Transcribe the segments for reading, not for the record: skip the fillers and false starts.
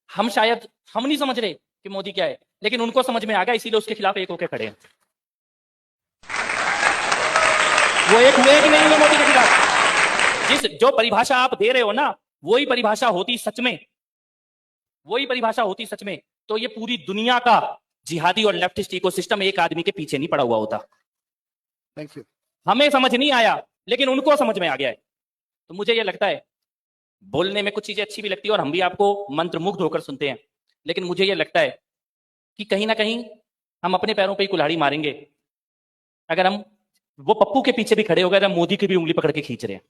हम नहीं समझ रहे कि मोदी क्या है, लेकिन उनको समझ में आ गया, इसीलिए उसके खिलाफ एक होकर खड़े हैं। वो एक हुए कि नहीं हुए मोदी के खिलाफ? जो परिभाषा आप दे रहे हो ना, वही परिभाषा होती सच में, तो ये पूरी दुनिया का जिहादी और लेफ्टिस्ट इकोसिस्टम एक आदमी के पीछे नहीं पड़ा हुआ होता। Thank you. हमें समझ नहीं आया, लेकिन उनको समझ में आ गया है। तो मुझे ये लगता है, बोलने में कुछ चीजें अच्छी भी लगती है और हम भी आपको मंत्रमुग्ध होकर सुनते हैं, लेकिन मुझे ये लगता है कि कहीं ना कहीं हम अपने पैरों पे ही कुल्हाड़ी मारेंगे अगर हम वो पप्पू के पीछे भी खड़े हो गए, हम मोदी की भी उंगली पकड़ के खींच रहे हैं।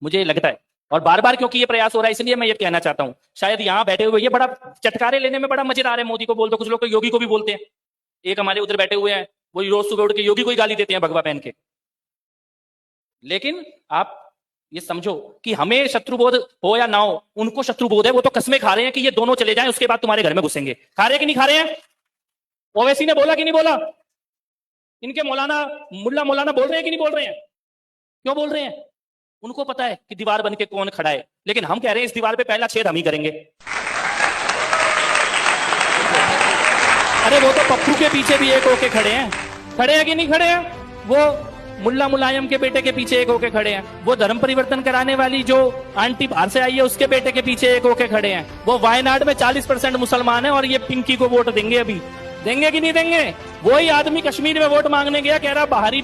मुझे ये लगता है, और बार बार क्योंकि ये प्रयास हो रहा है, इसलिए मैं ये कहना चाहता हूं, शायद यहां बैठे हुए ये बड़ा चटकारे लेने में बड़ा मजेदार है। मोदी को बोल दो, कुछ लोग तो योगी को भी बोलते हैं। एक हमारे उधर बैठे हुए हैं, वो रोज सुबह उठ के योगी को ही गाली देते हैं भगवा पहन के। लेकिन आप ये समझो कि हमें शत्रुबोध हो या ना हो, उनको शत्रुबोध है। वो तो कसमें खा रहे हैं कि ये दोनों चले जाएं, उसके बाद तुम्हारे घर में घुसेंगे। खा रहे कि नहीं खा रहे हैं? ओवैसी ने बोला कि नहीं बोला? इनके मुल्ला मौलाना बोल रहे हैं कि नहीं बोल रहे हैं? क्यों बोल रहे हैं? उनको पता है कि दीवार बन के कौन खड़ा है, लेकिन हम कह रहे हैं इस दीवार पे पहला छेद हम ही करेंगे। अरे वो तो पप्पू के पीछे भी एक होके खड़े हैं कि नहीं खड़े हैं? वो मुल्ला मुलायम के बेटे के पीछे एक होके खड़े हैं। वो धर्म परिवर्तन कराने वाली जो आंटी बाहर से आई है, उसके बेटे के पीछे एक होके खड़े हैं। वो वायनाड में 40% मुसलमान है और ये पिंकी को वोट देंगे। अभी देंगे कि नहीं देंगे? वही आदमी कश्मीर में वोट मांगने गया, कह रहा बाहरी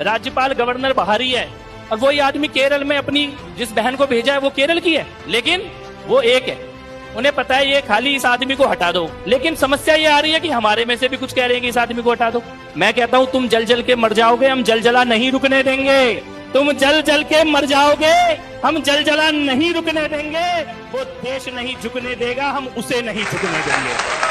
राज्यपाल गवर्नर बाहरी है, और वही आदमी केरल में अपनी जिस बहन को भेजा है वो केरल की है, लेकिन वो एक है। उन्हें पता है ये खाली इस आदमी को हटा दो, लेकिन समस्या ये आ रही है कि हमारे में से भी कुछ कह रहे हैं कि इस आदमी को हटा दो। मैं कहता हूं तुम जल जल के मर जाओगे, हम जलजला नहीं रुकने देंगे। तुम जल जल के मर जाओगे, हम जलजला नहीं रुकने देंगे। वो देश नहीं झुकने देगा, हम उसे नहीं झुकने देंगे।